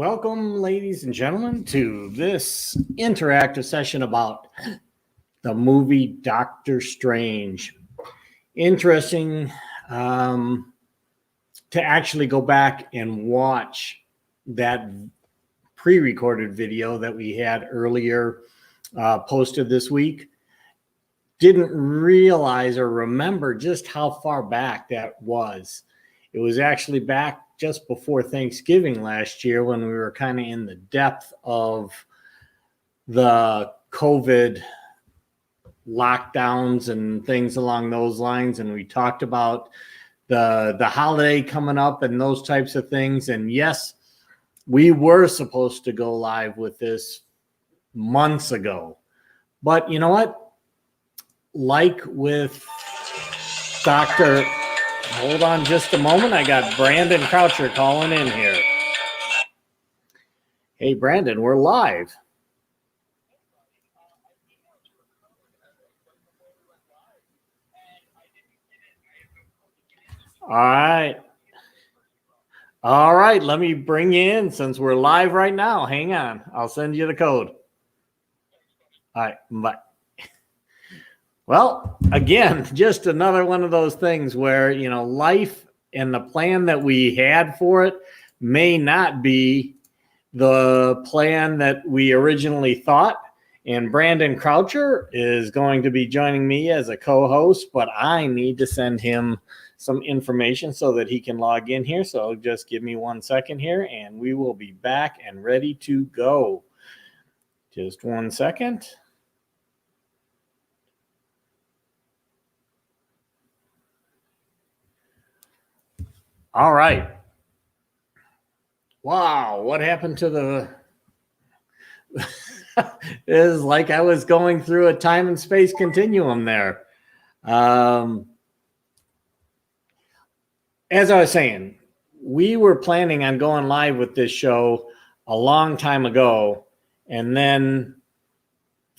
Welcome, ladies and gentlemen, to this interactive session about the movie Doctor Strange. Interesting to actually go back and watch that pre-recorded video that we had earlier posted this week. Didn't realize or remember just how far back that was. It was actually back just before Thanksgiving last year when we were kind of in the depth of the COVID lockdowns and things along those lines. And we talked about the holiday coming up and those types of things. And yes, we were supposed to go live with this months ago. But you know what? Like with Dr. Hold on just a moment. I got Brandon Croucher calling in here. Hey, Brandon, we're live. All right. All right. Let me bring you in since we're live right now. Hang on. I'll send you the code. All right. Bye. Well, again, just another one of those things where, you know, life and the plan that we had for it may not be the plan that we originally thought. And Brandon Croucher is going to be joining me as a co-host, but I need to send him some information so that he can log in here. So just give me 1 second here and we will be back and ready to go. Just 1 second. All right. Wow, what happened to the... It is like I was going through a time and space continuum there. As I was saying, we were planning on going live with this show a long time ago, and then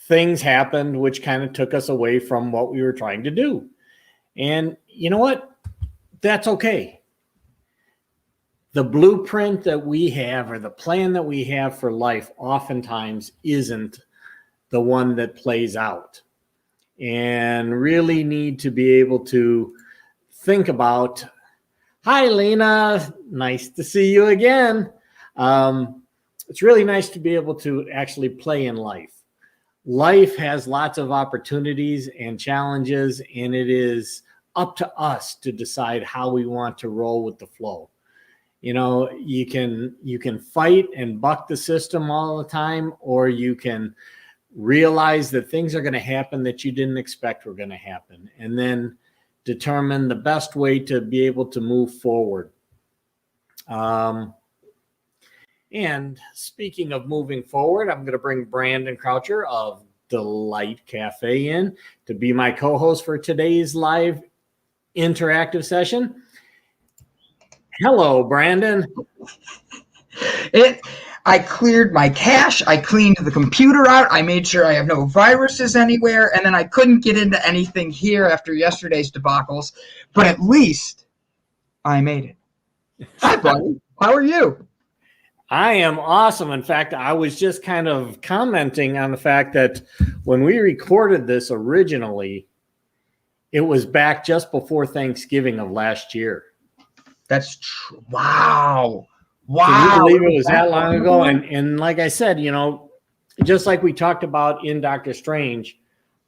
things happened which kind of took us away from what we were trying to do. And you know what? That's okay. The blueprint that we have or the plan that we have for life oftentimes isn't the one that plays out, and really need to be able to think about, hi, Lena, nice to see you again. It's really nice to be able to actually play in life. Life has lots of opportunities and challenges, and it is up to us to decide how we want to roll with the flow. You know, you can fight and buck the system all the time, or you can realize that things are going to happen that you didn't expect were going to happen, and then determine the best way to be able to move forward. And speaking of moving forward, I'm going to bring Brandon Croucher of Delight Cafe in to be my co-host for today's live interactive session. Hello, Brandon. I cleared my cache. I cleaned the computer out. I made sure I have no viruses anywhere. And then I couldn't get into anything here after yesterday's debacles. But at least I made it. Hi, buddy. How are you? I am awesome. In fact, I was just kind of commenting on the fact that when we recorded this originally, it was back just before Thanksgiving of last year. That's true. Wow. Wow. Can you believe it was that long ago? And like I said, you know, just like we talked about in Doctor Strange,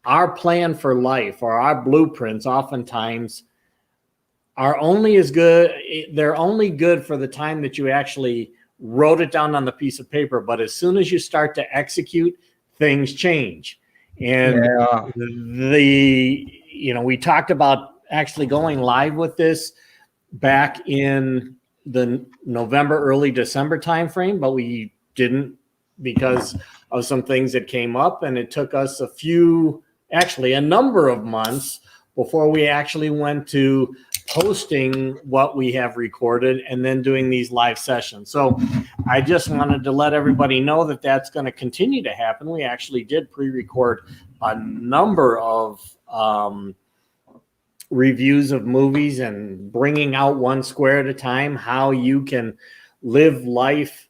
our plan for life or our blueprints oftentimes are only as good. They're only good for the time that you actually wrote it down on the piece of paper. But as soon as you start to execute, things change. And we talked about actually going live with this back in the November, early December timeframe, but we didn't because of some things that came up, and it took us a number of months before we actually went to posting what we have recorded and then doing these live sessions. So I just wanted to let everybody know that that's going to continue to happen. We actually did pre-record a number of reviews of movies and bringing out one square at a time, how you can live life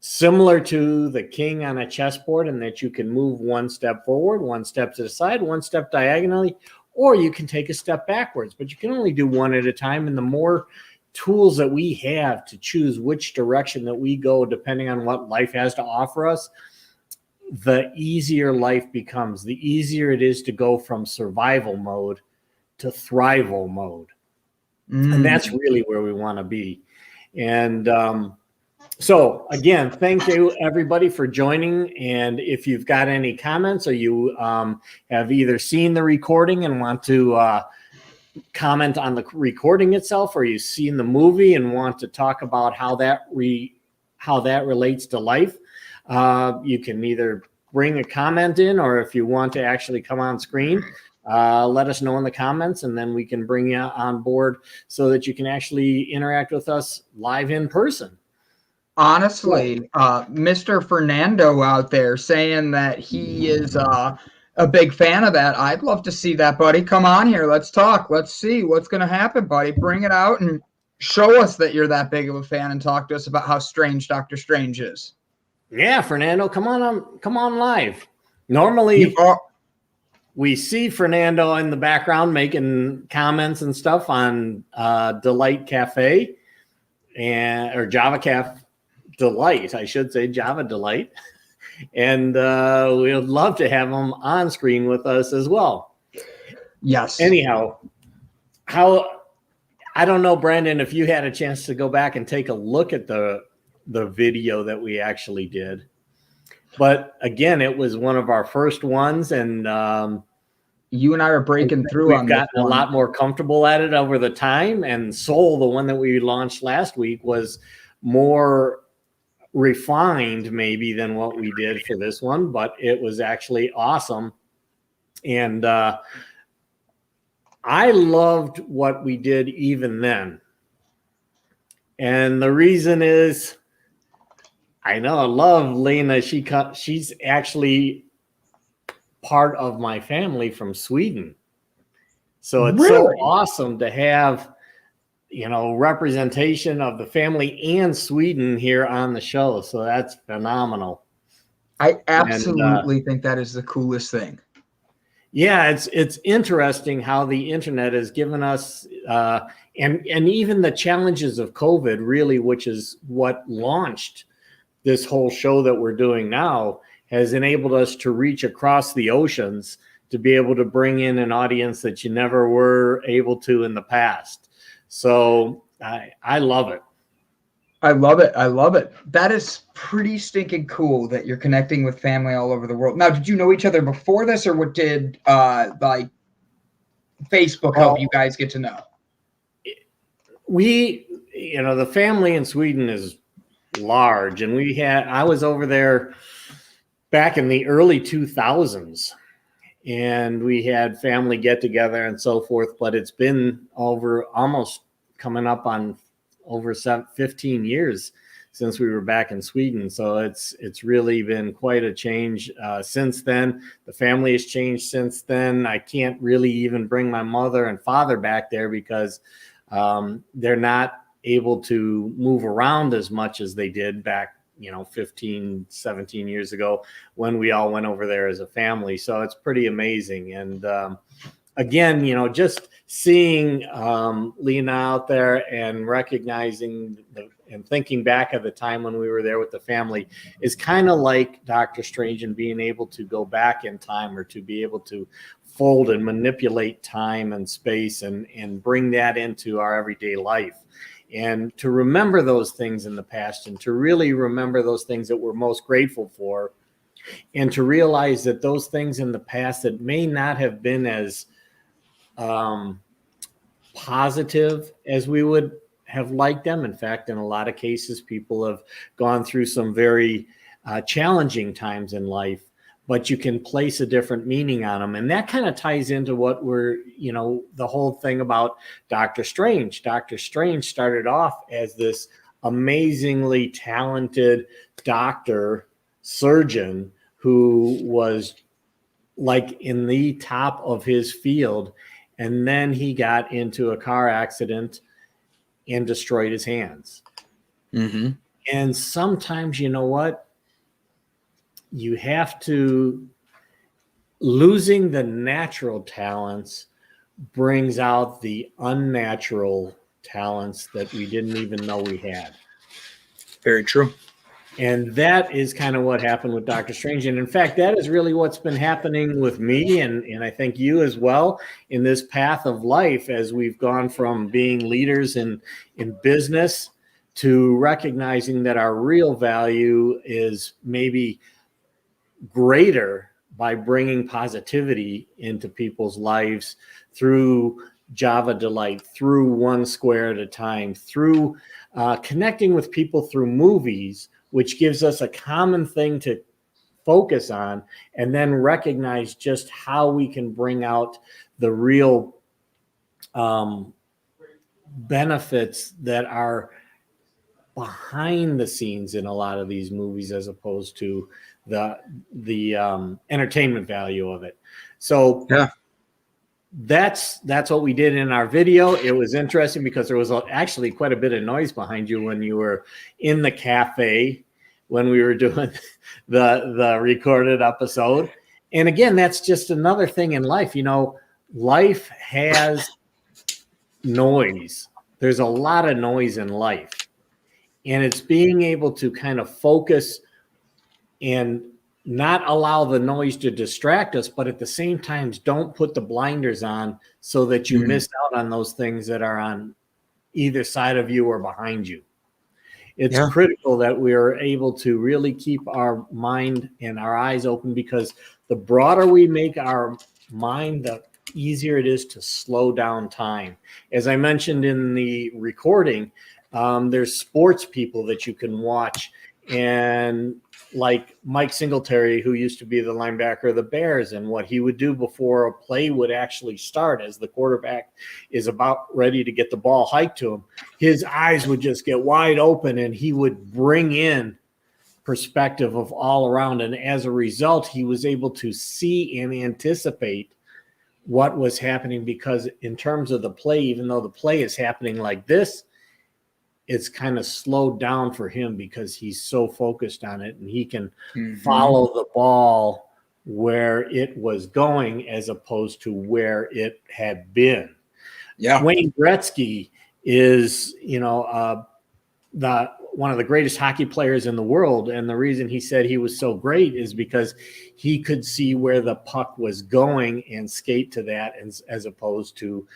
similar to the king on a chessboard, in that you can move one step forward, one step to the side, one step diagonally, or you can take a step backwards, but you can only do one at a time. And the more tools that we have to choose which direction that we go, depending on what life has to offer us, the easier life becomes, the easier it is to go from survival mode to thrival mode. And that's really where we want to be. And so again, thank you everybody for joining. And if you've got any comments, or you have either seen the recording and want to comment on the recording itself, or you've seen the movie and want to talk about how that relates to life, you can either bring a comment in, or if you want to actually come on screen, let us know in the comments, and then we can bring you on board so that you can actually interact with us live in person. Honestly, Mr. Fernando out there saying that he is a big fan of that. I'd love to see that, buddy. Come on here. Let's talk. Let's see what's going to happen, buddy. Bring it out and show us that you're that big of a fan, and talk to us about how strange Doctor Strange is. Yeah, Fernando, come on live. Normally, we see Fernando in the background making comments and stuff on Delight Cafe or Java Cafe Delight, I should say, Java Delight. And we would love to have him on screen with us as well. Yes. Anyhow, I don't know, Brandon, if you had a chance to go back and take a look at the video that we actually did. But again, it was one of our first ones, and you and I are breaking through on this. We've gotten a lot more comfortable at it over the time. And Soul, the one that we launched last week, was more refined maybe than what we did for this one, but it was actually awesome. And I loved what we did even then. And the reason is, I know I love Lena. She's actually part of my family from Sweden. So it's so awesome to have, representation of the family and Sweden here on the show. So that's phenomenal. I absolutely think that is the coolest thing. Yeah, it's interesting how the internet has given us, and even the challenges of COVID, really, which is what launched this whole show that we're doing now, has enabled us to reach across the oceans to be able to bring in an audience that you never were able to in the past. So I love it. I love it. I love it. That is pretty stinking cool that you're connecting with family all over the world. Now, did you know each other before this, or what did like Facebook help you guys get to know? The family in Sweden is large, and I was over there back in the early 2000s, and we had family get together and so forth, but it's been over almost coming up on over 15 years since we were back in Sweden. So it's really been quite a change since then. The family has changed since then. I can't really even bring my mother and father back there because they're not able to move around as much as they did back 15, 17 years ago when we all went over there as a family. So it's pretty amazing. And again, just seeing Lena out there and recognizing and thinking back at the time when we were there with the family is kind of like Doctor Strange, and being able to go back in time, or to be able to fold and manipulate time and space and bring that into our everyday life. And to remember those things in the past, and to really remember those things that we're most grateful for, and to realize that those things in the past that may not have been as positive as we would have liked them. In fact, in a lot of cases, people have gone through some very challenging times in life, but you can place a different meaning on them. And that kind of ties into what we're, the whole thing about Doctor Strange. Doctor Strange started off as this amazingly talented doctor, surgeon, who was like in the top of his field. And then he got into a car accident and destroyed his hands. Mm-hmm. And sometimes, you know what? You have to, losing the natural talents brings out the unnatural talents that we didn't even know we had. Very true. And that is kind of what happened with Doctor Strange. And in fact, that is really what's been happening with me and I think you as well in this path of life as we've gone from being leaders in business to recognizing that our real value is maybe greater by bringing positivity into people's lives through Java Delight, through One Square at a Time, through connecting with people through movies, which gives us a common thing to focus on, and then recognize just how we can bring out the real benefits that are behind the scenes in a lot of these movies as opposed to the entertainment value of it. So yeah, that's what we did in our video. It was interesting because there was actually quite a bit of noise behind you when you were in the cafe when we were doing the recorded episode. And again, that's just another thing in life. You know, life has noise. There's a lot of noise in life. And it's being able to kind of focus and not allow the noise to distract us, but at the same time, don't put the blinders on so that you miss out on those things that are on either side of you or behind you. It's critical that we are able to really keep our mind and our eyes open, because the broader we make our mind, the easier it is to slow down time. As I mentioned in the recording, there's sports people that you can watch, and like Mike Singletary, who used to be the linebacker of the Bears, and what he would do before a play would actually start as the quarterback is about ready to get the ball hiked to him, his eyes would just get wide open and he would bring in perspective of all around. And as a result, he was able to see and anticipate what was happening, because in terms of the play, even though the play is happening like this, it's kind of slowed down for him because he's so focused on it, and he can follow the ball where it was going as opposed to where it had been. Yeah. Wayne Gretzky is, one of the greatest hockey players in the world. And the reason he said he was so great is because he could see where the puck was going and skate to that, as opposed to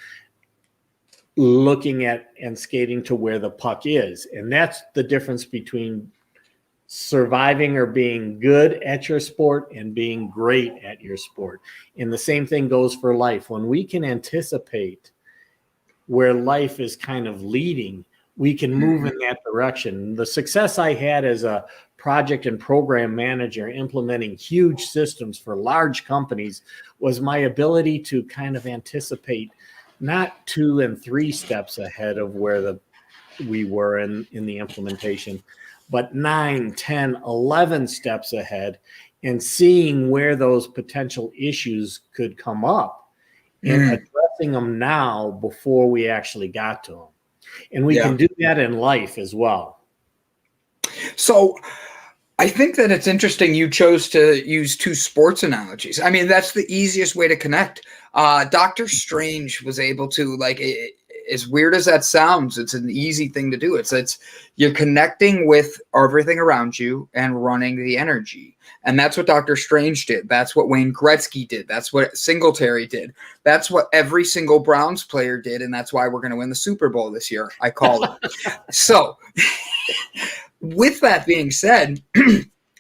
looking at and skating to where the puck is. And that's the difference between surviving or being good at your sport and being great at your sport. And the same thing goes for life. When we can anticipate where life is kind of leading, we can move in that direction. The success I had as a project and program manager implementing huge systems for large companies was my ability to kind of anticipate not 2 and 3 steps ahead of where we were in the implementation, but 9, 10, 11 steps ahead, and seeing where those potential issues could come up and addressing them now before we actually got to them. And we can do that in life as well. So I think that it's interesting you chose to use 2 sports analogies. I mean, that's the easiest way to connect. Doctor Strange was able to, as weird as that sounds, it's an easy thing to do. It's you're connecting with everything around you and running the energy. And that's what Doctor Strange did. That's what Wayne Gretzky did. That's what Singletary did. That's what every single Browns player did. And that's why we're going to win the Super Bowl this year. I call it. So with that being said,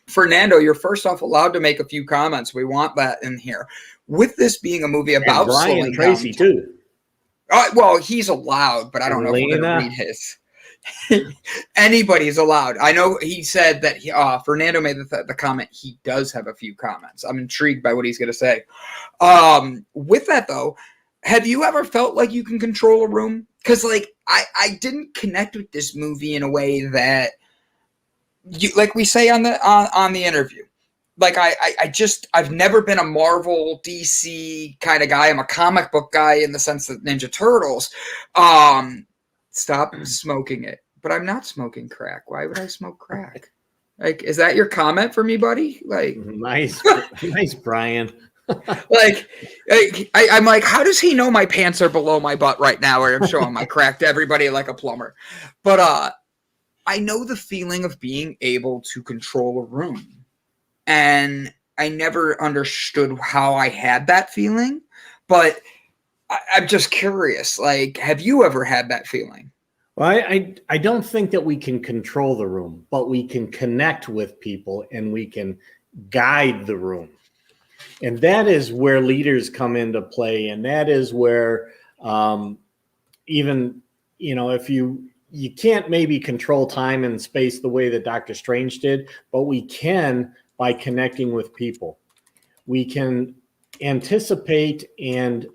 Fernando, you're first off allowed to make a few comments. We want that in here. With this being a movie about Brian Tracy down, too. Well, he's allowed, but I don't know if we're going to read his. Anybody's allowed. I know he said that Fernando made the comment he does have a few comments. I'm intrigued by what he's going to say. With that, though, have you ever felt like you can control a room? Because, I didn't connect with this movie in a way that, like we say on the interview. I've never been a Marvel, DC kind of guy. I'm a comic book guy in the sense that Ninja Turtles. Stop smoking it. but I'm not smoking crack. Why would I smoke crack? Like, is that your comment for me, buddy? Like, nice, nice, Brian. I'm like, how does he know my pants are below my butt right now, or I'm showing my crack to everybody like a plumber? But I know the feeling of being able to control a room, and I never understood how I had that feeling, but I'm just curious. Like, have you ever had that feeling? Well, I don't think that we can control the room, but we can connect with people and we can guide the room. And that is where leaders come into play. And that is where even, if you can't maybe control time and space the way that Dr. Strange did, but we can by connecting with people. We can anticipate and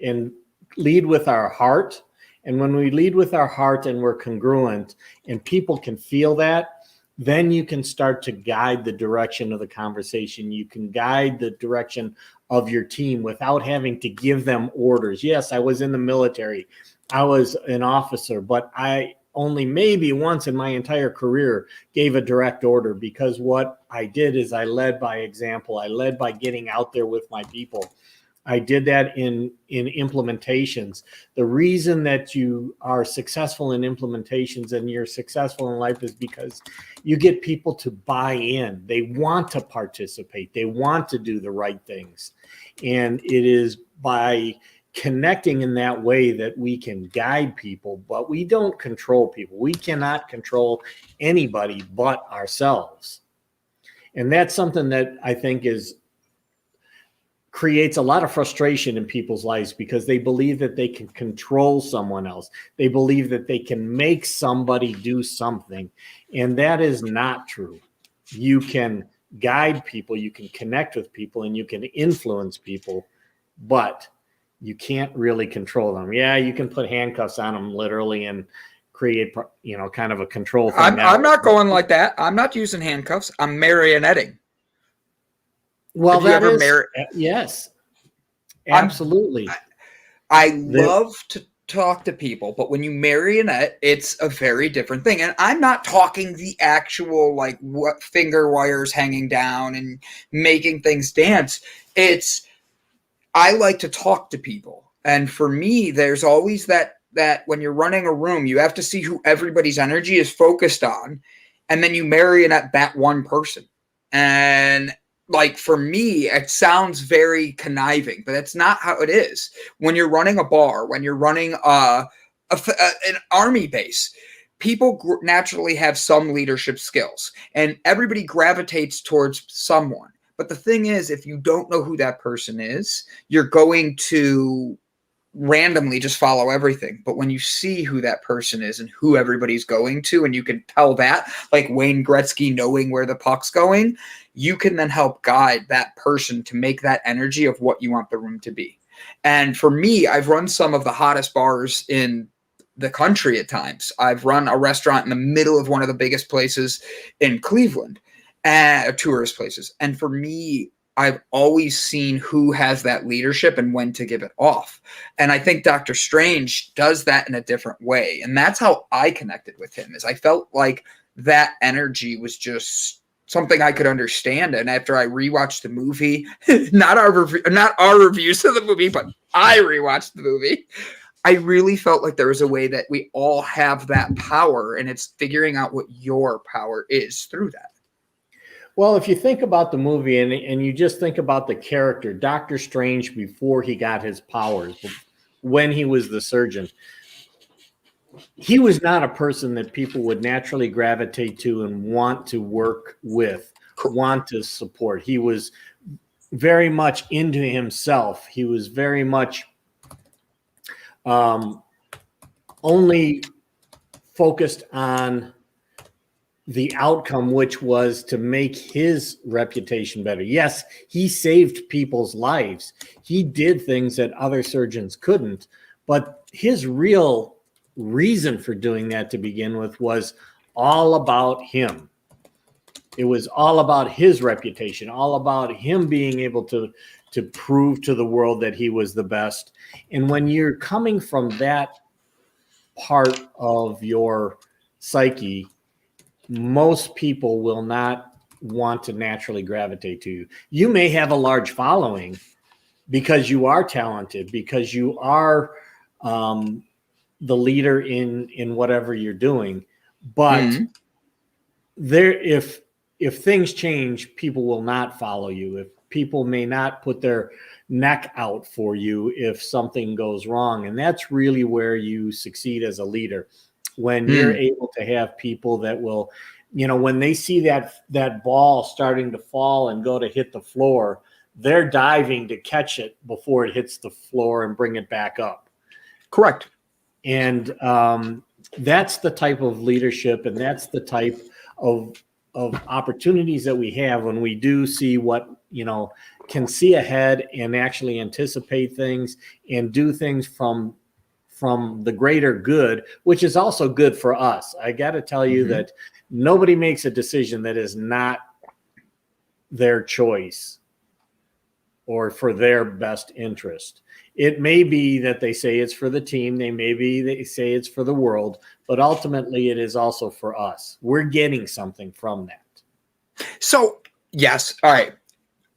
lead with our heart. And when we lead with our heart and we're congruent and people can feel that, then you can start to guide the direction of the conversation. You can guide the direction of your team without having to give them orders. Yes, I was in the military. I was an officer, but I only maybe once in my entire career gave a direct order, because what I did is I led by example. I led by getting out there with my people. I did that in implementations. The reason that you are successful in implementations and you're successful in life is because you get people to buy in. They want to participate. They want to do the right things. And it is by connecting in that way that we can guide people, but we don't control people. We cannot control anybody but ourselves. And that's something that I think creates a lot of frustration in people's lives, because they believe that they can control someone else. They believe that they can make somebody do something. And that is not true. You can guide people, you can connect with people, and you can influence people, but you can't really control them. Yeah, you can put handcuffs on them literally and create, kind of a control thing. I'm not going like that. I'm not using handcuffs. I'm marionetting. Well, that is, yes, absolutely. I love to talk to people, but when you marionette, it's a very different thing. And I'm not talking the actual, like, what finger wires hanging down and making things dance. I like to talk to people. And for me, there's always that when you're running a room, you have to see who everybody's energy is focused on. And then you marionette that one person. And like, for me, it sounds very conniving, but that's not how it is. When you're running a bar, when you're running an army base, people naturally have some leadership skills, and everybody gravitates towards someone. But the thing is, if you don't know who that person is, you're going to randomly just follow everything. But when you see who that person is and who everybody's going to, and you can tell that, like Wayne Gretzky knowing where the puck's going, you can then help guide that person to make that energy of what you want the room to be. And for me, I've run some of the hottest bars in the country at times. I've run a restaurant in the middle of one of the biggest places in Cleveland, tourist places. And for me, I've always seen who has that leadership and when to give it off. And I think Dr. Strange does that in a different way. And that's how I connected with him, is I felt like that energy was just something I could understand. And after I rewatched the movie, not our reviews of the movie, but I rewatched the movie, I really felt like there was a way that we all have that power, and it's figuring out what your power is through that. Well, if you think about the movie and you just think about the character, Doctor Strange, before he got his powers, when he was the surgeon, he was not a person that people would naturally gravitate to and want to work with, want to support. He was very much into himself. He was very much only focused on the outcome, which was to make his reputation better. Yes, he saved people's lives. He did things that other surgeons couldn't, but his real reason for doing that to begin with was all about him. It was all about his reputation, all about him being able to prove to the world that he was the best. And when you're coming from that part of your psyche, most people will not want to naturally gravitate to you. You may have a large following because you are talented, because you are the leader in whatever you're doing. But if things change, people will not follow you. If people may not put their neck out for you if something goes wrong. And that's really where you succeed as a leader, when you're able to have people that will, when they see that ball starting to fall and go to hit the floor, they're diving to catch it before it hits the floor and bring it back up. Correct. And that's the type of leadership, and that's the type of opportunities that we have when we do see what, can see ahead and actually anticipate things and do things from the greater good, which is also good for us. I got to tell you that nobody makes a decision that is not their choice or for their best interest. It may be that they say it's for the team. They say it's for the world, but ultimately it is also for us. We're getting something from that. So, yes. All right.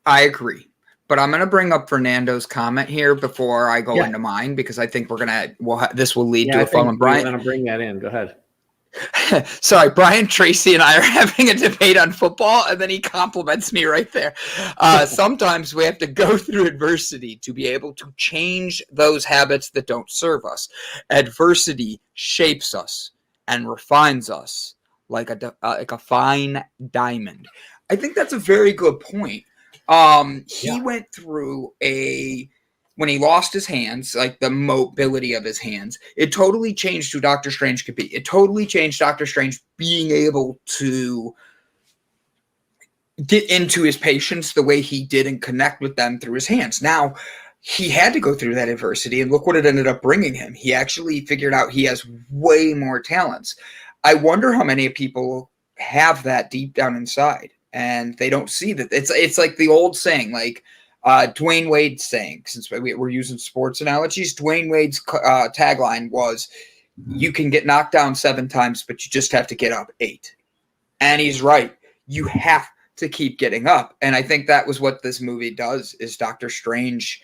I agree. But I'm going to bring up Fernando's comment here before I go into mine, because I think this will lead to a fun one. Brian, I'm going to bring that in. Go ahead. Sorry, Brian Tracy and I are having a debate on football, and then he compliments me right there. Sometimes we have to go through adversity to be able to change those habits that don't serve us. Adversity shapes us and refines us like a fine diamond. I think that's a very good point. He went through when he lost his hands, like the mobility of his hands, it totally changed who Doctor Strange could be. It totally changed Doctor Strange being able to get into his patients the way he did and connect with them through his hands. Now, he had to go through that adversity, and look what it ended up bringing him. He actually figured out he has way more talents. I wonder how many people have that deep down inside, and they don't see that. It's like the old saying, like, Dwayne Wade's saying, since we're using sports analogies, Dwayne Wade's tagline was, you can get knocked down 7 times, but you just have to get up 8. And he's right. You have to keep getting up. And I think that was what this movie does, is Doctor Strange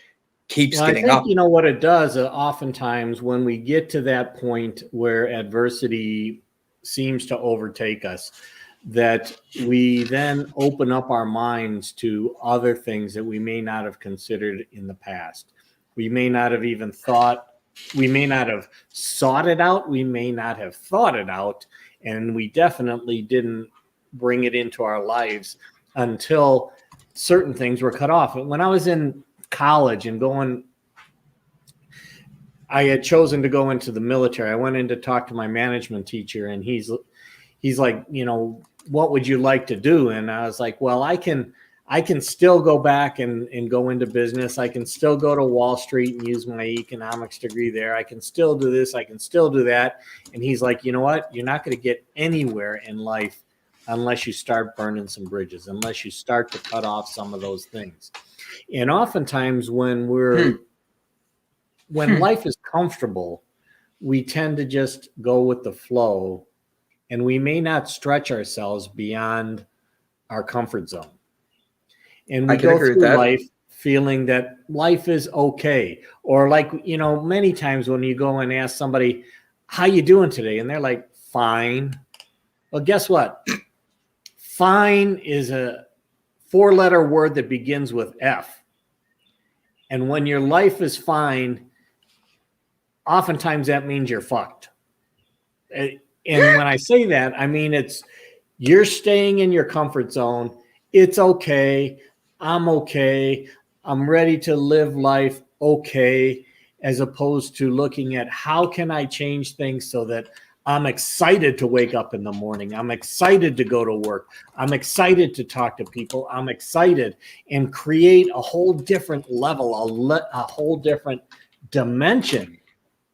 keeps getting up. You know what it does, oftentimes when we get to that point where adversity seems to overtake us, that we then open up our minds to other things that we may not have considered in the past. We may not have even thought, we may not have sought it out, we may not have thought it out, and we definitely didn't bring it into our lives until certain things were cut off. When I was in college and I had chosen to go into the military, I went in to talk to my management teacher, and he's like, what would you like to do? And I was like, well, I can still go back and go into business. I can still go to Wall Street and use my economics degree there. I can still do this. I can still do that. And he's like, you know what? You're not going to get anywhere in life unless you start burning some bridges, unless you start to cut off some of those things. And oftentimes when when life is comfortable, we tend to just go with the flow, and we may not stretch ourselves beyond our comfort zone. And we go through life feeling that life is okay. Or like, many times when you go and ask somebody, how you doing today? And they're like, fine. Well, guess what? Fine is a 4-letter word that begins with F. And when your life is fine, oftentimes that means you're fucked. And when I say that, I mean you're staying in your comfort zone. It's okay. I'm okay. I'm ready to live life okay, as opposed to looking at how can I change things so that I'm excited to wake up in the morning. I'm excited to go to work. I'm excited to talk to people. I'm excited, and create a whole different level, a whole different dimension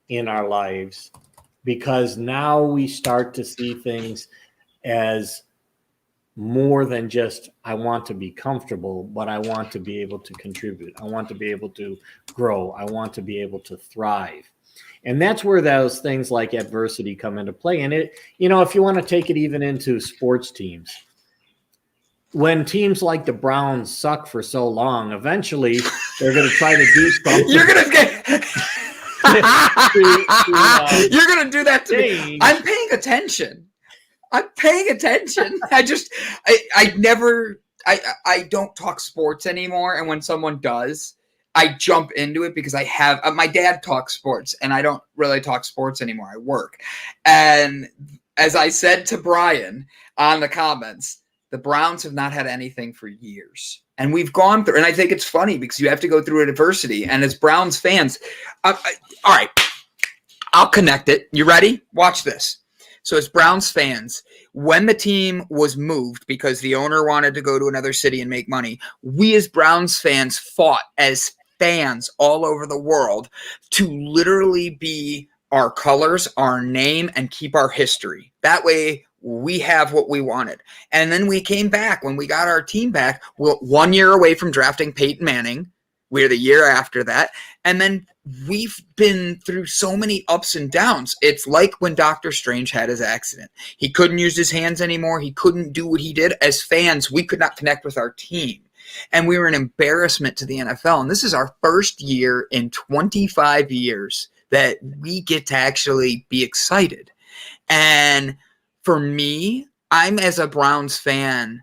in our lives, because now we start to see things as more than just, I want to be comfortable, but I want to be able to contribute. I want to be able to grow. I want to be able to thrive. And that's where those things like adversity come into play. And it, if you want to take it even into sports teams, when teams like the Browns suck for so long, eventually they're going to try to do something. You're going to get. You're going to do that to me. I'm paying attention. I don't talk sports anymore. And when someone does, I jump into it because I have my dad talks sports and I don't really talk sports anymore. I work. And as I said to Brian on the comments, the Browns have not had anything for years. And we've gone through, and I think it's funny because you have to go through adversity. And as Browns fans, all right, I'll connect it. You ready? Watch this. So as Browns fans, when the team was moved because the owner wanted to go to another city and make money, we as Browns fans fought as fans all over the world to literally be our colors, our name, and keep our history. That way we have what we wanted. And then we came back when we got our team back. We're 1 year away from drafting Peyton Manning. We're the year after that. And then we've been through so many ups and downs. It's like when Dr. Strange had his accident. He couldn't use his hands anymore. He couldn't do what he did. As fans, we could not connect with our team. And we were an embarrassment to the NFL. And this is our first year in 25 years that we get to actually be excited. And for me, I'm as a Browns fan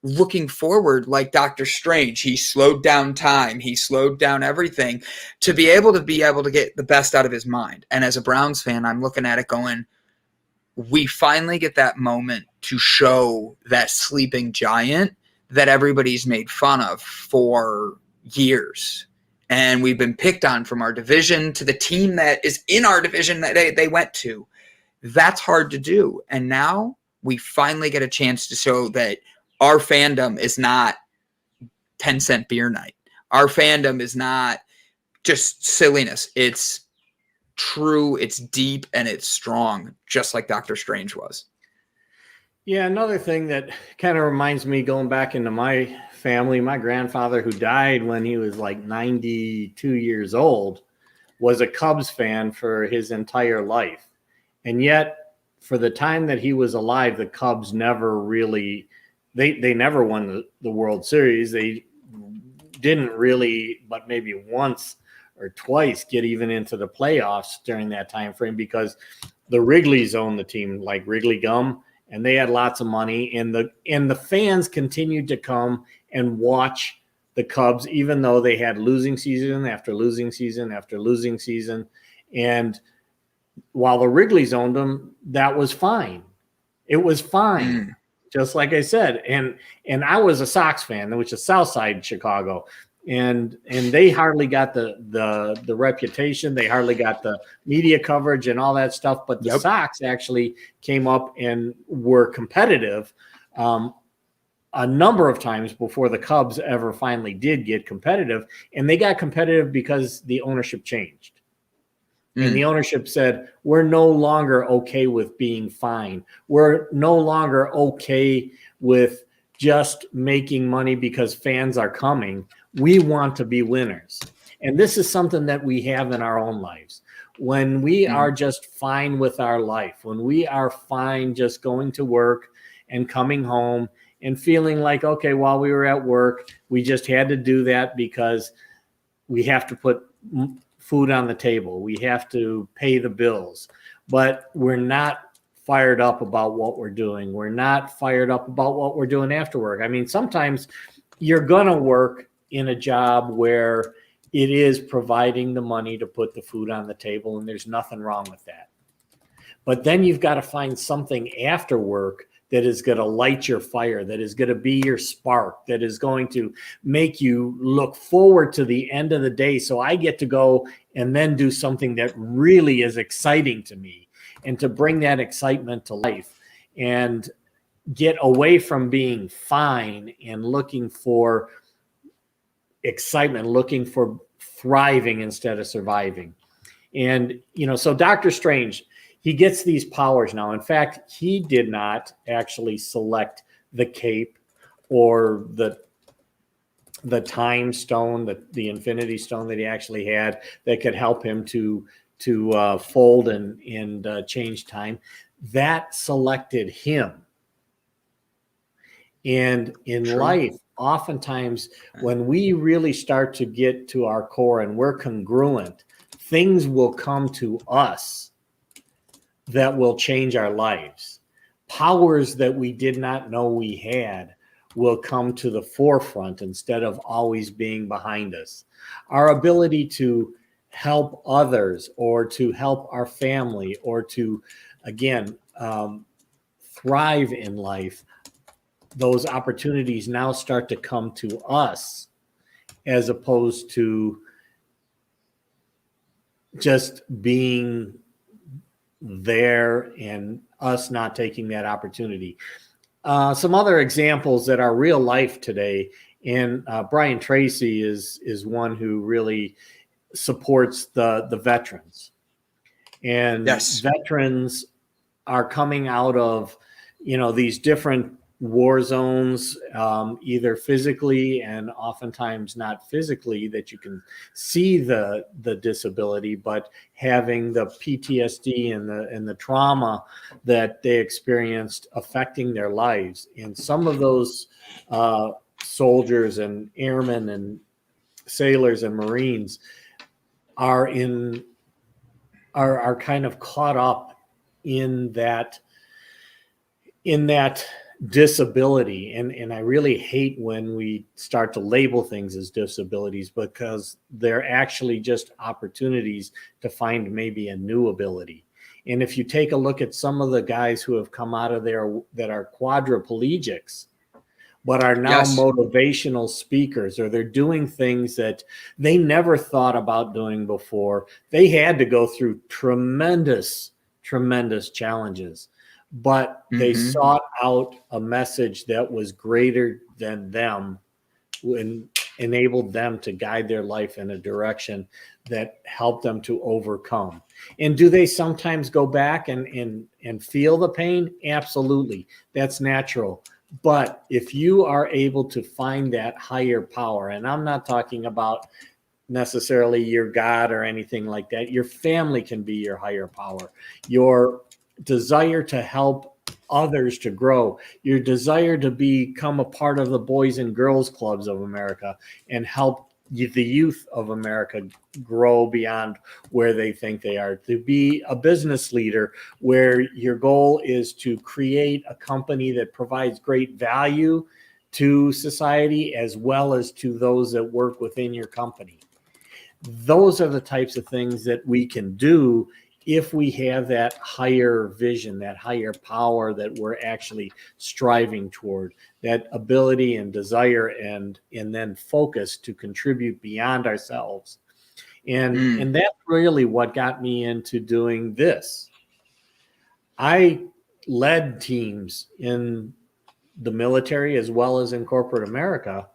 looking forward like Dr. Strange. He slowed down time. He slowed down everything to be able to get the best out of his mind. And as a Browns fan, I'm looking at it going, we finally get that moment to show that sleeping giant that everybody's made fun of for years. And we've been picked on from our division to the team that is in our division that they went to. That's hard to do. And now we finally get a chance to show that our fandom is not 10-cent beer night. Our fandom is not just silliness. It's true, it's deep, and it's strong, just like Dr. Strange was. Yeah, another thing that kind of reminds me, going back into my family, my grandfather, who died when he was like 92 years old, was a Cubs fan for his entire life. And yet, for the time that he was alive, the Cubs never really, they never won the World Series. They didn't really, but maybe once or twice, get even into the playoffs during that time frame because the Wrigley's owned the team, like Wrigley Gum, and they had lots of money. And the fans continued to come and watch the Cubs, even though they had losing season after losing season after losing season. And while the Wrigley's owned them, that was fine. It was fine, just like I said. And I was a Sox fan, which is South Side Chicago, and they hardly got the reputation. They hardly got the media coverage and all that stuff. But the Sox actually came up and were competitive a number of times before the Cubs ever finally did get competitive. And they got competitive because the ownership changed. And the ownership said, we're no longer okay with being fine. We're no longer okay with just making money because fans are coming. We want to be winners. And this is something that we have in our own lives. When we are just fine with our life, when we are fine just going to work and coming home and feeling like, okay, while we were at work, we just had to do that because we have to put food on the table. We have to pay the bills, but we're not fired up about what we're doing. We're not fired up about what we're doing after work. I mean, sometimes you're going to work in a job where it is providing the money to put the food on the table, and there's nothing wrong with that. But then you've got to find something after work that is going to light your fire, that is going to be your spark, that is going to make you look forward to the end of the day. So I get to go and then do something that really is exciting to me, and to bring that excitement to life and get away from being fine and looking for excitement, looking for thriving instead of surviving. And, so Dr. Strange, he gets these powers now. In fact, he did not actually select the cape or the time stone, the infinity stone that he actually had that could help him to fold and change time. That selected him. And in True. life, oftentimes when we really start to get to our core and we're congruent, things will come to us that will change our lives. Powers that we did not know we had will come to the forefront instead of always being behind us. Our ability to help others or to help our family or to, again, thrive in life, those opportunities now start to come to us as opposed to just being there and us not taking that opportunity. Some other examples that are real life today, and Brian Tracy is one who really supports the veterans. And Yes. veterans are coming out of, these different war zones, either physically and oftentimes not physically that you can see the disability, but having the PTSD and the trauma that they experienced affecting their lives. And some of those soldiers and airmen and sailors and Marines are kind of caught up in that disability. And I really hate when we start to label things as disabilities, because they're actually just opportunities to find maybe a new ability. And if you take a look at some of the guys who have come out of there that are quadriplegics, but are now Yes. motivational speakers, or they're doing things that they never thought about doing before. They had to go through tremendous challenges, but they sought out a message that was greater than them and enabled them to guide their life in a direction that helped them to overcome. And do they sometimes go back and feel the pain? Absolutely. That's natural. But if you are able to find that higher power, and I'm not talking about necessarily your God or anything like that, your family can be your higher power. Your desire to help others to grow, your desire to become a part of the Boys and Girls Clubs of America and help the youth of America grow beyond where they think they are, to be a business leader where your goal is to create a company that provides great value to society as well as to those that work within your company. Those are the types of things that we can do if we have that higher vision, that higher power that we're actually striving toward, that ability and desire and then focus to contribute beyond ourselves. And that's really what got me into doing this. I led teams in the military as well as in corporate America.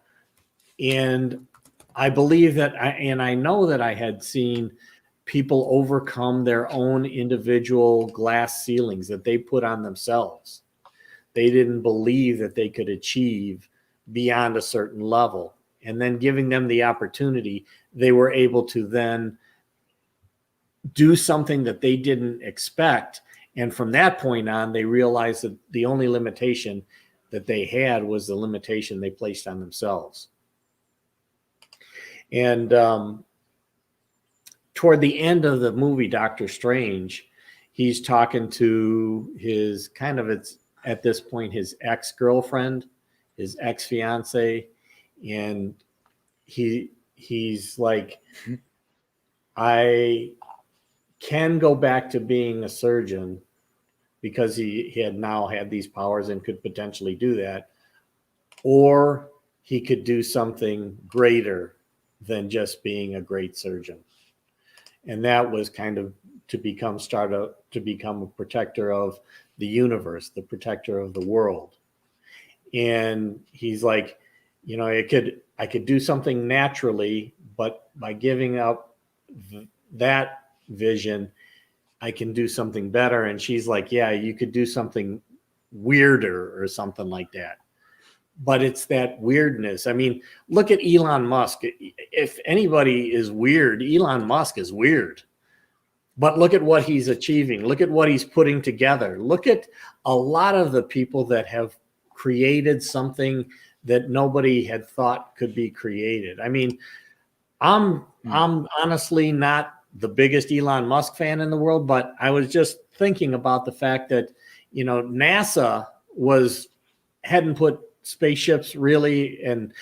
And I believe that, I know that I had seen people overcome their own individual glass ceilings that they put on themselves. They didn't believe that they could achieve beyond a certain level. And then giving them the opportunity, they were able to then do something that they didn't expect. And from that point on, they realized that the only limitation that they had was the limitation they placed on themselves. And toward the end of the movie, Doctor Strange, he's talking to his it's at this point, his ex-girlfriend, his ex-fiance. And he's like, I can go back to being a surgeon because he had now had these powers and could potentially do that. Or he could do something greater than just being a great surgeon. And that was kind of to become a protector of the universe, the protector of the world. And he's like, I could do something naturally, but by giving up that vision, I can do something better. And she's like, yeah, you could do something weirder or something like that. But it's that weirdness. I mean, look at Elon Musk. If anybody is weird, Elon Musk is weird. But look at what he's achieving. Look at what he's putting together. Look at a lot of the people that have created something that nobody had thought could be created. I mean, I'm honestly not the biggest Elon Musk fan in the world, but I was just thinking about the fact that, you know, NASA hadn't put spaceships really and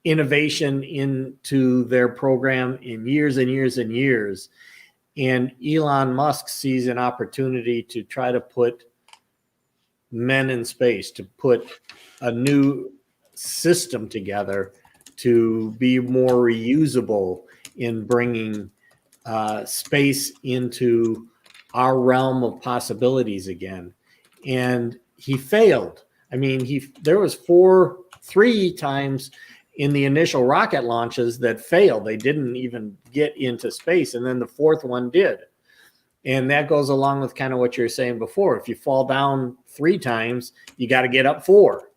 innovation into their program in years and years and years. And Elon Musk sees an opportunity to try to put men in space, to put a new system together to be more reusable in bringing space into our realm of possibilities again. And he failed. I mean, there was 3 times in the initial rocket launches that failed. They didn't even get into space. And then the 4th one did. And that goes along with kind of what you were saying before. If you fall down 3 times, you got to get up 4.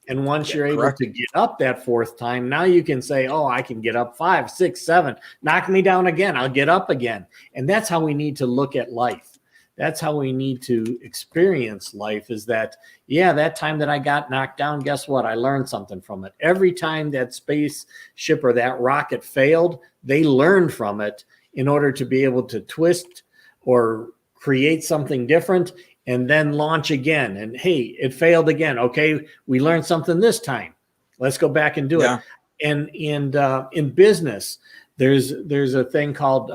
And once you're able to get up that 4th time, now you can say, oh, I can get up 5, 6, 7, knock me down again. I'll get up again. And that's how we need to look at life. That's how we need to experience life, is that, yeah, that time that I got knocked down, guess what? I learned something from it. Every time that spaceship or that rocket failed, they learned from it in order to be able to twist or create something different and then launch again. And hey, it failed again. Okay, we learned something this time. Let's go back and do it. And in business, there's a thing called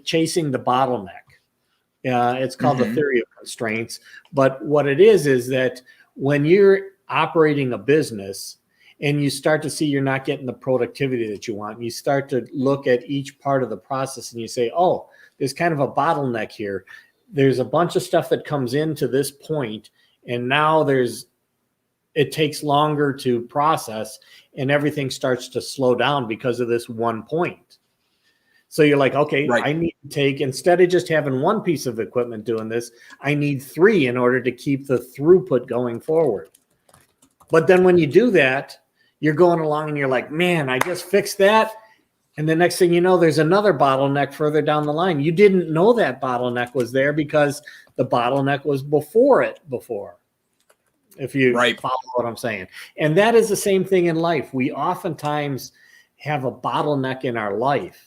chasing the bottleneck. It's called the theory of constraints. But what it is that when you're operating a business and you start to see you're not getting the productivity that you want, and you start to look at each part of the process and you say, oh, there's kind of a bottleneck here. There's a bunch of stuff that comes into this point, and now it takes longer to process, and everything starts to slow down because of this one point. So you're like, okay, I need to take, instead of just having one piece of equipment doing this, I need 3 in order to keep the throughput going forward. But then when you do that, you're going along and you're like, man, I just fixed that. And the next thing you know, there's another bottleneck further down the line. You didn't know that bottleneck was there because the bottleneck was before. If you follow what I'm saying. And that is the same thing in life. We oftentimes have a bottleneck in our life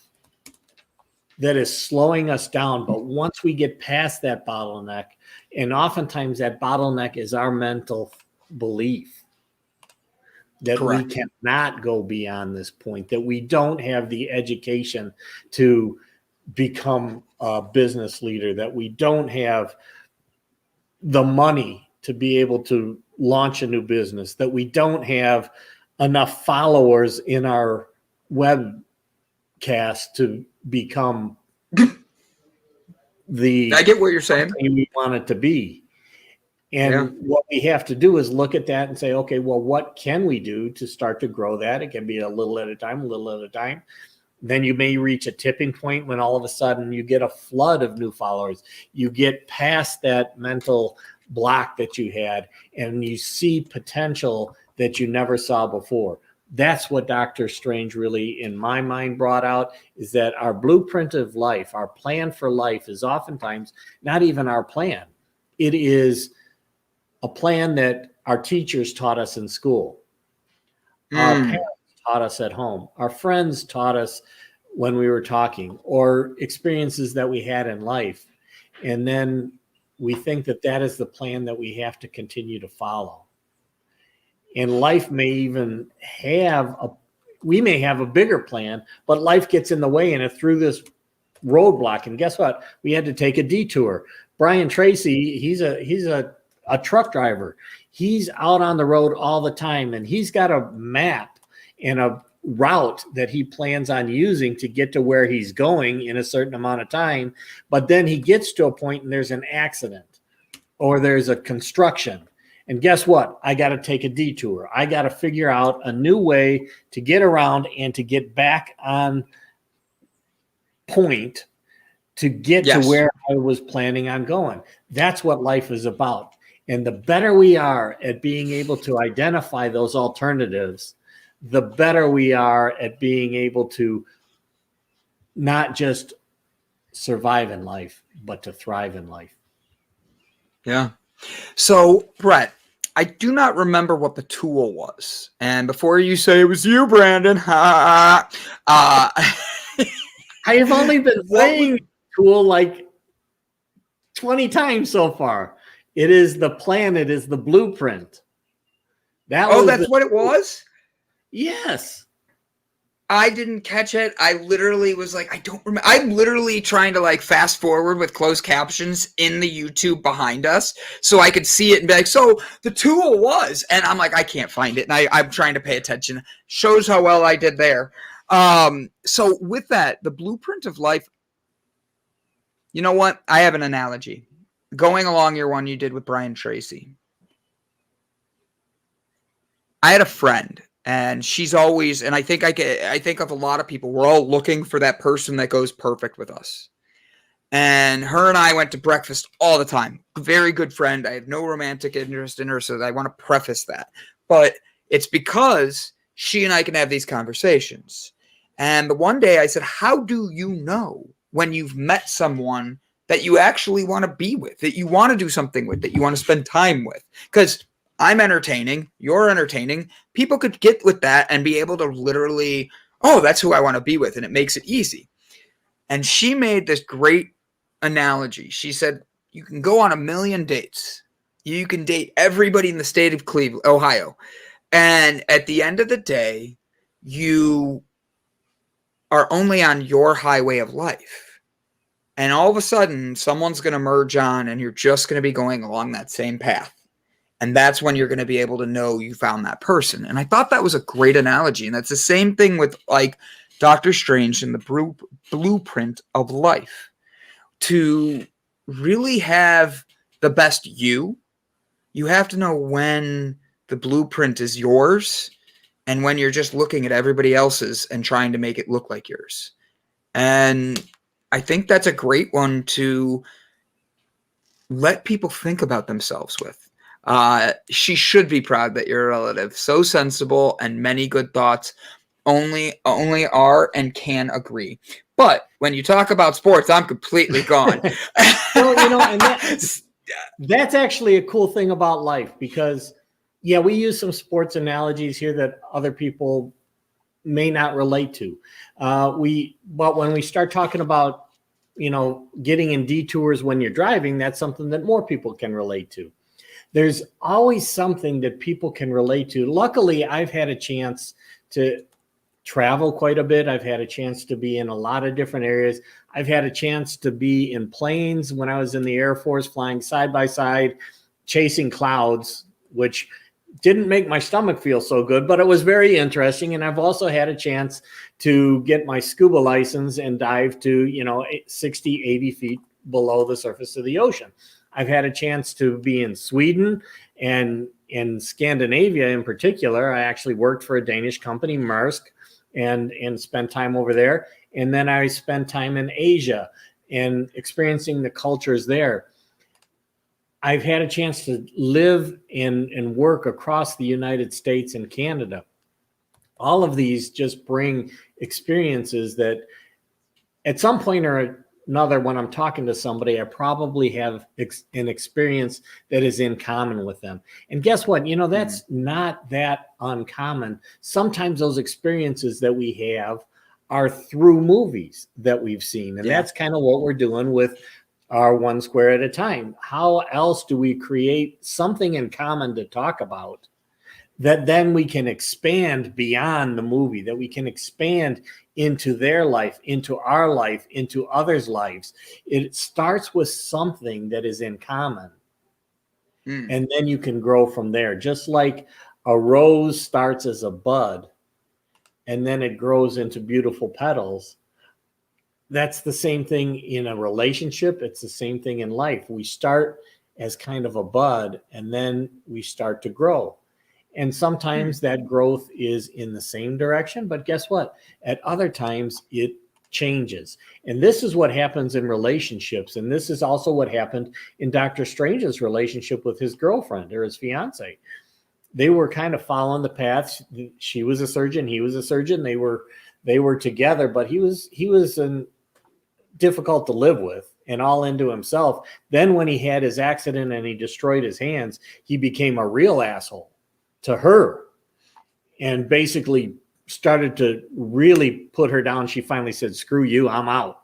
that is slowing us down. But once we get past that bottleneck, and oftentimes that bottleneck is our mental belief that we cannot go beyond this point, that we don't have the education to become a business leader, that we don't have the money to be able to launch a new business, that we don't have enough followers in our webcast to become I get what you're saying. We want it to be. And what we have to do is look at that and say, okay, well, what can we do to start to grow that? It can be a little at a time. Then you may reach a tipping point when all of a sudden you get a flood of new followers. You get past that mental block that you had, and you see potential that you never saw before. That's what Dr. Strange really, in my mind, brought out, is that our blueprint of life, our plan for life, is oftentimes not even our plan. It is a plan that our teachers taught us in school. Our parents taught us at home. Our friends taught us when we were talking, or experiences that we had in life. And then we think that that is the plan that we have to continue to follow. And life may even we may have a bigger plan, but life gets in the way and it threw this roadblock. And guess what? We had to take a detour. Brian Tracy, he's a truck driver. He's out on the road all the time, and he's got a map and a route that he plans on using to get to where he's going in a certain amount of time. But then he gets to a point and there's an accident or there's a construction. And guess what? I got to take a detour. I got to figure out a new way to get around and to get back on point to get to where I was planning on going. That's what life is about. And the better we are at being able to identify those alternatives, the better we are at being able to not just survive in life, but to thrive in life. Yeah. So, Brett, I do not remember what the tool was. And before you say it was you, Brandon, uh, I have only been What saying tool like 20 times so far. It is the plan. It is the blueprint. that's what it was? Yes. I didn't catch it. I literally was like, I don't remember. I'm literally trying to like fast forward with closed captions in the YouTube behind us so I could see it and be like, so the tool was, and I'm like, I can't find it. And I'm trying to pay attention. Shows how well I did there. So with that, the blueprint of life, you know what? I have an analogy. Going along your one you did with Brian Tracy. I had a friend, and she's always, and I think of a lot of people, we're all looking for that person that goes perfect with us. And her and I went to breakfast all the time. Very good friend. I have no romantic interest in her, so I want to preface that. But it's because she and I can have these conversations. And the one day I said, how do you know when you've met someone that you actually want to be with, that you want to do something with, that you want to spend time with? Because I'm entertaining, you're entertaining. People could get with that and be able to literally, oh, that's who I want to be with. And it makes it easy. And she made this great analogy. She said, you can go on 1,000,000 dates. You can date everybody in the state of Cleveland, Ohio. And at the end of the day, you are only on your highway of life. And all of a sudden, someone's going to merge on, and you're just going to be going along that same path. And that's when you're going to be able to know you found that person. And I thought that was a great analogy. And that's the same thing with like Doctor Strange and the blueprint of life. To really have the best you have to know when the blueprint is yours and when you're just looking at everybody else's and trying to make it look like yours. And I think that's a great one to let people think about themselves with. She should be proud that you're a relative. So sensible and many good thoughts. Only are and can agree. But when you talk about sports, I'm completely gone. Well, and that's actually a cool thing about life because, yeah, we use some sports analogies here that other people may not relate to. But when we start talking about, getting in detours when you're driving, that's something that more people can relate to. There's always something that people can relate to. Luckily, I've had a chance to travel quite a bit. I've had a chance to be in a lot of different areas. I've had a chance to be in planes when I was in the Air Force, flying side by side, chasing clouds, which didn't make my stomach feel so good, but it was very interesting. And I've also had a chance to get my scuba license and dive to, 60, 80 feet below the surface of the ocean. I've had a chance to be in Sweden and in Scandinavia in particular. I actually worked for a Danish company, Maersk, and spent time over there. And then I spent time in Asia and experiencing the cultures there. I've had a chance to live and work across the United States and Canada. All of these just bring experiences that at some point or another, when I'm talking to somebody, I probably have an experience that is in common with them. And guess what? That's not that uncommon. Sometimes those experiences that we have are through movies that we've seen. And that's kind of what we're doing with our One Square at a Time. How else do we create something in common to talk about that then we can expand beyond the movie, that we can expand into their life, into our life, into others' lives? It starts with something that is in common. And then you can grow from there. Just like a rose starts as a bud and then it grows into beautiful petals. That's the same thing in a relationship. It's the same thing in life. We start as kind of a bud and then we start to grow. And sometimes that growth is in the same direction, but guess what? At other times it changes. And this is what happens in relationships. And this is also what happened in Dr. Strange's relationship with his girlfriend or his fiance. They were kind of following the path. She was a surgeon. He was a surgeon. They were together, but he was difficult to live with and all into himself. Then when he had his accident and he destroyed his hands, he became a real asshole to her and basically started to really put her down. She finally said, screw you, I'm out.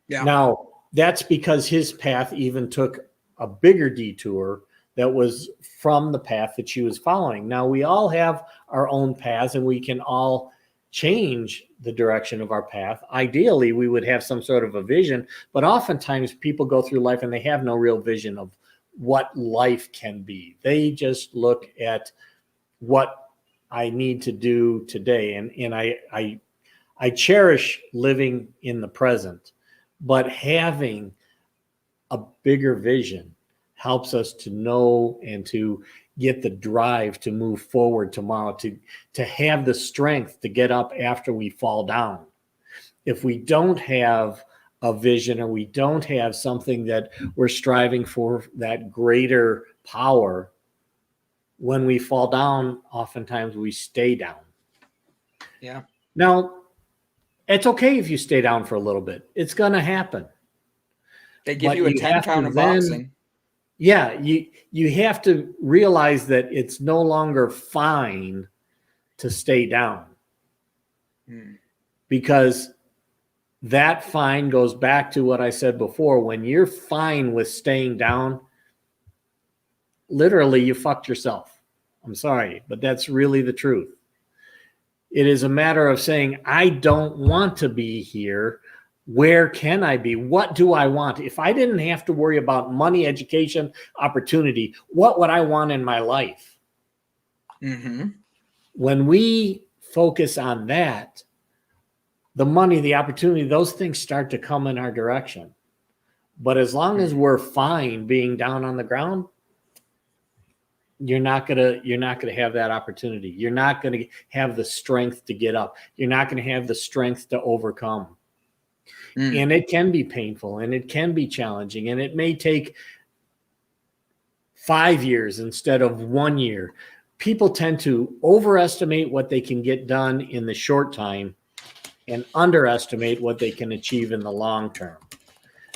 Yeah. Now, that's because his path even took a bigger detour that was from the path that she was following. Now, we all have our own paths and we can all change the direction of our path. Ideally, we would have some sort of a vision, but oftentimes people go through life and they have no real vision of what life can be. They just look at what I need to do today. And I cherish living in the present, but having a bigger vision helps us to know and to get the drive to move forward tomorrow, to have the strength to get up after we fall down. If we don't have a vision or we don't have something that we're striving for, that greater power, when we fall down, oftentimes we stay down. Yeah. Now, it's okay if you stay down for a little bit. It's going to happen. They give But you a you 10 have to count of then- boxing. Yeah, you have to realize that it's no longer fine to stay down, because that fine goes back to what I said before. When you're fine with staying down, literally you fucked yourself. I'm sorry, but that's really the truth. It is a matter of saying, I don't want to be here. Where can I be? What do I want? If I didn't have to worry about money, education, opportunity, what would I want in my life? Mm-hmm. When we focus on that, the money, the opportunity, those things start to come in our direction. But as long as we're fine being down on the ground, you're not gonna have that opportunity. You're not gonna have the strength to get up. You're not gonna have the strength to overcome. And it can be painful and it can be challenging, and it may take 5 years instead of 1 year. People tend to overestimate what they can get done in the short time and underestimate what they can achieve in the long term.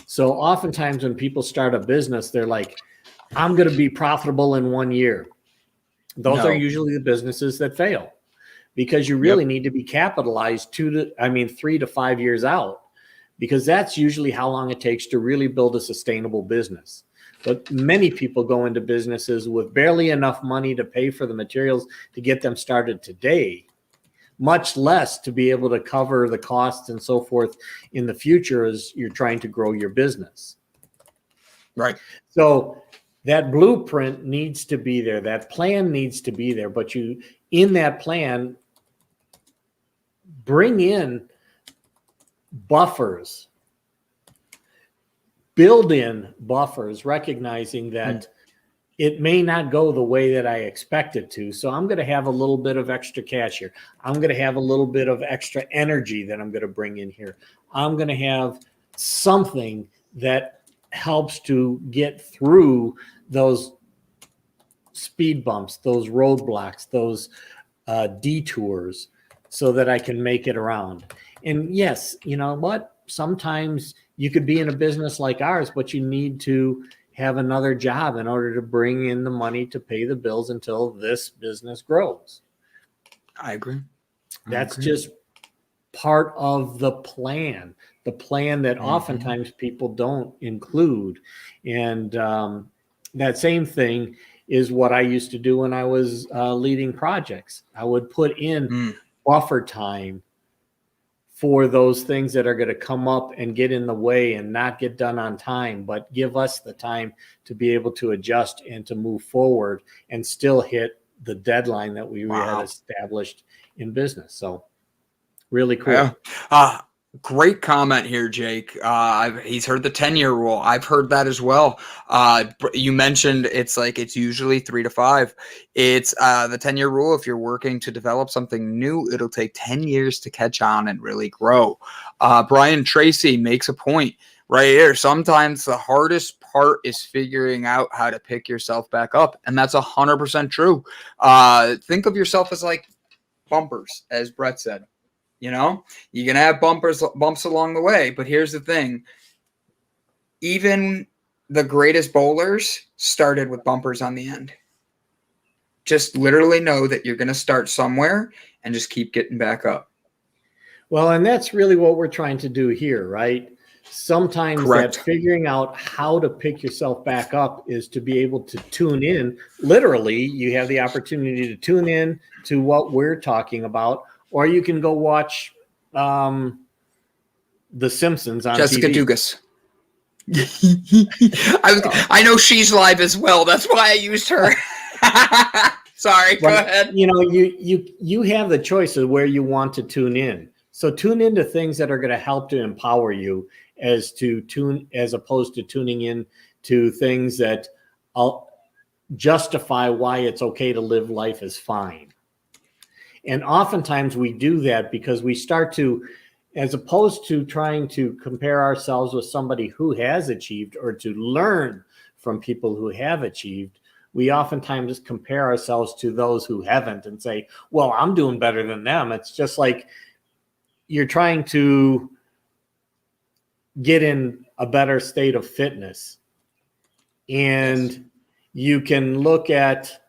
So oftentimes when people start a business, they're like, I'm going to be profitable in 1 year. Those are usually the businesses that fail, because you really need to be capitalized 3 to 5 years out, because that's usually how long it takes to really build a sustainable business. But many people go into businesses with barely enough money to pay for the materials to get them started today, much less to be able to cover the costs and so forth in the future as you're trying to grow your business. Right. So that blueprint needs to be there. That plan needs to be there. But you, in that plan, bring in buffers, build in buffers, recognizing that it may not go the way that I expect it to. So I'm going to have a little bit of extra cash here. I'm going to have a little bit of extra energy that I'm going to bring in here. I'm going to have something that helps to get through those speed bumps, those roadblocks, those detours, so that I can make it around. And yes, you know what? Sometimes you could be in a business like ours, but you need to have another job in order to bring in the money to pay the bills until this business grows. I agree. That's just part of the plan that oftentimes people don't include. And that same thing is what I used to do when I was leading projects. I would put in buffer time for those things that are going to come up and get in the way and not get done on time, but give us the time to be able to adjust and to move forward and still hit the deadline that we had established in business. So really cool. Yeah. Great comment here, Jake. He's heard the 10-year rule. I've heard that as well. You mentioned it's usually 3 to 5. It's the 10-year rule. If you're working to develop something new, it'll take 10 years to catch on and really grow. Brian Tracy makes a point right here. Sometimes the hardest part is figuring out how to pick yourself back up. And that's 100% true. Think of yourself as like bumpers, as Brett said. You know, you're going to have bumps along the way. But here's the thing. Even the greatest bowlers started with bumpers on the end. Just literally know that you're going to start somewhere and just keep getting back up. Well, and that's really what we're trying to do here, right? Sometimes Correct. that figuring out how to pick yourself back up is to be able to tune in. Literally, you have the opportunity to tune in to what we're talking about, or you can go watch The Simpsons on Jessica TV. Dugas. I know she's live as well. That's why I used her. Sorry, go ahead. You know, you have the choice of where you want to tune in. So tune into things that are going to help to empower you, as opposed to tuning in to things that justify why it's okay to live life as fine. And oftentimes we do that because we start to, as opposed to trying to compare ourselves with somebody who has achieved or to learn from people who have achieved, we oftentimes compare ourselves to those who haven't and say, well, I'm doing better than them. It's just like you're trying to get in a better state of fitness. And you can look at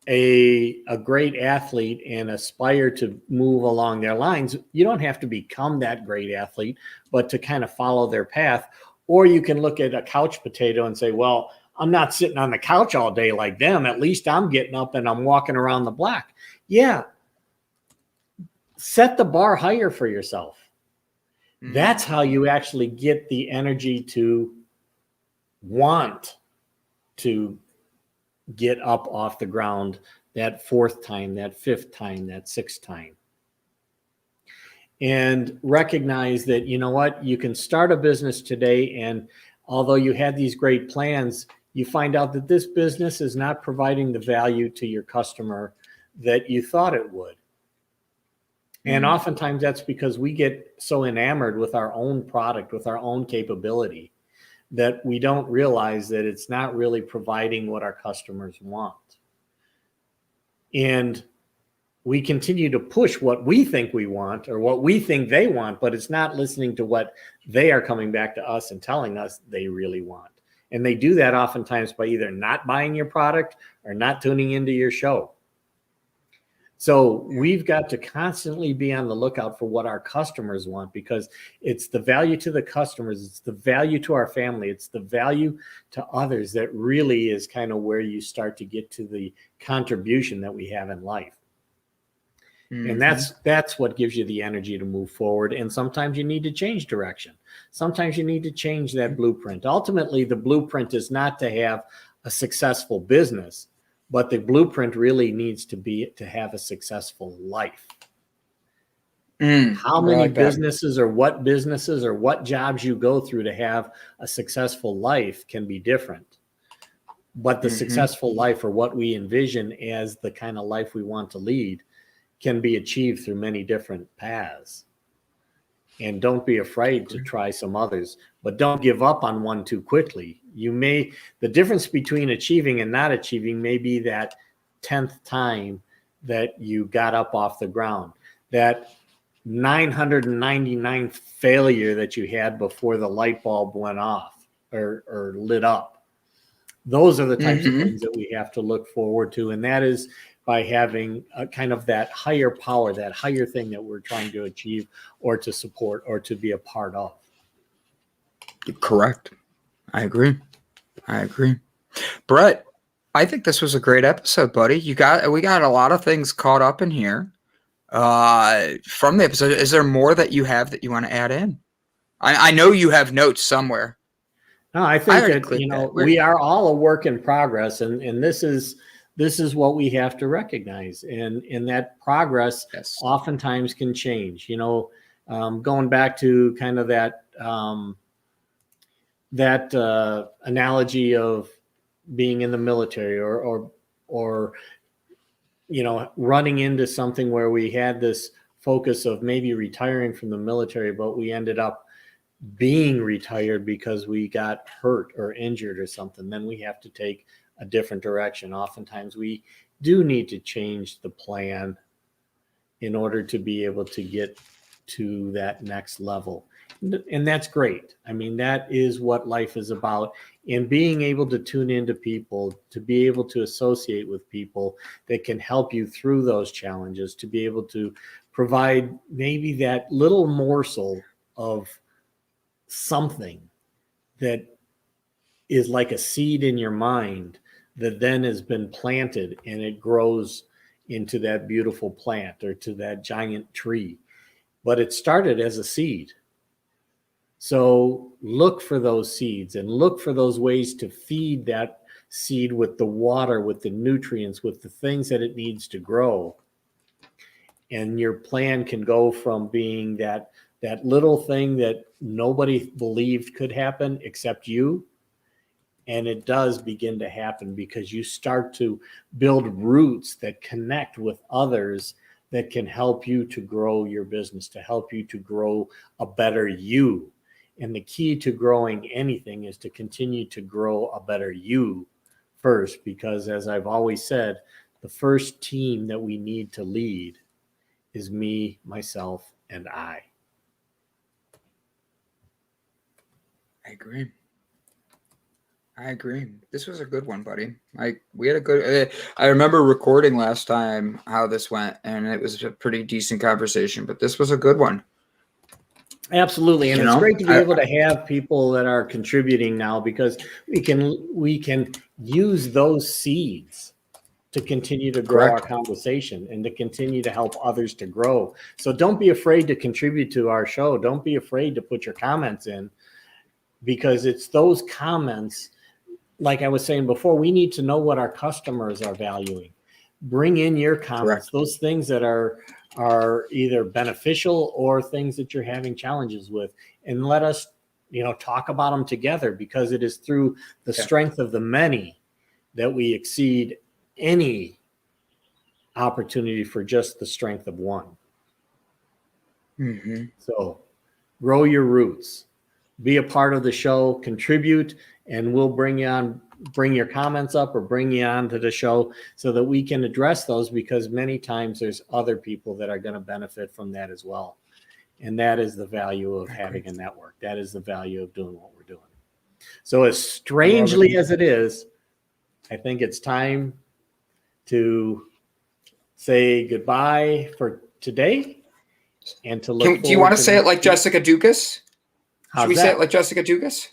a great athlete and aspire to move along their lines. You don't have to become that great athlete, but to kind of follow their path. Or you can look at a couch potato and say, well, I'm not sitting on the couch all day like them. At least I'm getting up and I'm walking around the block. Yeah. Set the bar higher for yourself. That's how you actually get the energy to want to get up off the ground that fourth time, that fifth time, that sixth time. And recognize that, you know what, you can start a business today, and although you had these great plans, you find out that this business is not providing the value to your customer that you thought it would. And oftentimes that's because we get so enamored with our own product, with our own capability, that we don't realize that it's not really providing what our customers want. And we continue to push what we think we want or what we think they want, but it's not listening to what they are coming back to us and telling us they really want. And they do that oftentimes by either not buying your product or not tuning into your show. So we've got to constantly be on the lookout for what our customers want, because it's the value to the customers, it's the value to our family, it's the value to others that really is kind of where you start to get to the contribution that we have in life. And that's what gives you the energy to move forward. And sometimes you need to change direction. Sometimes you need to change that blueprint. Ultimately, the blueprint is not to have a successful business, but the blueprint really needs to be to have a successful life. How many businesses or what jobs you go through to have a successful life can be different. But the successful life, or what we envision as the kind of life we want to lead, can be achieved through many different paths. And don't be afraid to try some others, but don't give up on one too quickly. The difference between achieving and not achieving may be that 10th time that you got up off the ground, that 999th failure that you had before the light bulb went off or lit up. Those are the types of things that we have to look forward to. And that is by having a kind of that higher power, that higher thing that we're trying to achieve or to support or to be a part of. Correct. I agree. Brett, I think this was a great episode, buddy. We got a lot of things caught up in here from the episode. Is there more that you have that you want to add in? I know you have notes somewhere. No, I think that we are all a work in progress, and this is what we have to recognize, and that progress oftentimes can change. Going back to kind of that analogy of being in the military or running into something where we had this focus of maybe retiring from the military, but we ended up being retired because we got hurt or injured or something. Then we have to take a different direction. Oftentimes we do need to change the plan in order to be able to get to that next level. And that's great. I mean, that is what life is about. And being able to tune into people, to be able to associate with people that can help you through those challenges, to be able to provide maybe that little morsel of something that is like a seed in your mind that then has been planted and it grows into that beautiful plant or to that giant tree. But it started as a seed. So look for those seeds and look for those ways to feed that seed with the water, with the nutrients, with the things that it needs to grow. And your plan can go from being that little thing that nobody believed could happen except you. And it does begin to happen because you start to build roots that connect with others that can help you to grow your business, to help you to grow a better you. And the key to growing anything is to continue to grow a better you first, because as I've always said, the first team that we need to lead is me, myself, and I. I agree. This was a good one, buddy. We had a good. I remember recording last time how this went, and it was a pretty decent conversation. But this was a good one. Absolutely, and it's great to be able to have people that are contributing now, because we can use those seeds to continue to grow our conversation and to continue to help others to grow. So don't be afraid to contribute to our show. Don't be afraid to put your comments in, because it's those comments. Like I was saying before, we need to know what our customers are valuing. Bring in your comments, those things that are either beneficial or things that you're having challenges with, and let us, talk about them together, because it is through the strength of the many that we exceed any opportunity for just the strength of one. Mm-hmm. So grow your roots, be a part of the show, contribute, and we'll bring your comments up or bring you on to the show so that we can address those, because many times there's other people that are going to benefit from that as well. And that is the value of having a network. That is the value of doing what we're doing. So as strangely as it is, I think it's time to say goodbye for today and to look. Do you want to say it like Jessica Dukas? Should we say it like Jessica Dukas?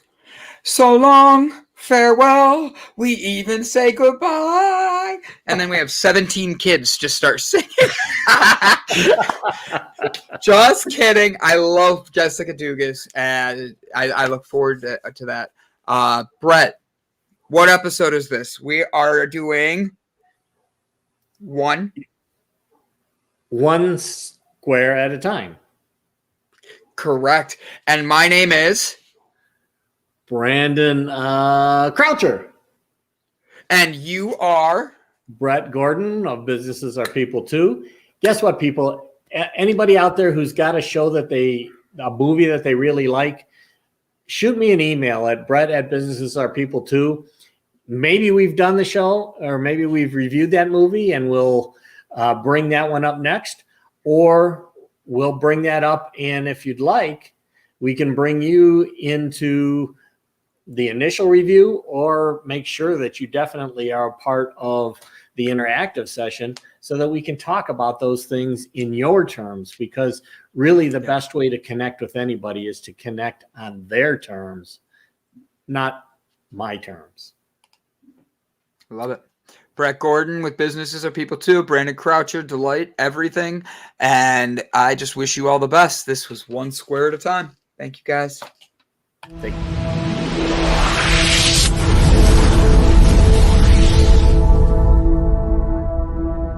So long, farewell, we even say goodbye. And then we have 17 kids just start singing. Just kidding. I love Jessica Dugas, and I look forward to that. Brett, what episode is this? We are doing one square at a time. Correct. And my name is Brandon Croucher. And you are Brett Gordon of Businesses Are People Too. Guess what, people? Anybody out there who's got a show a movie that they really like, shoot me an email at brett@businessesarepeople2. Maybe we've done the show, or maybe we've reviewed that movie and we'll bring that one up next, or we'll bring that up. And if you'd like, we can bring you into the initial review, or make sure that you definitely are a part of the interactive session so that we can talk about those things in your terms, because really the best way to connect with anybody is to connect on their terms, not my terms. Love it. Brett Gordon with Businesses Are People Too. Brandon Croucher, Delight, everything. And I just wish you all the best. This was one square at a time. Thank you, guys. Thank you.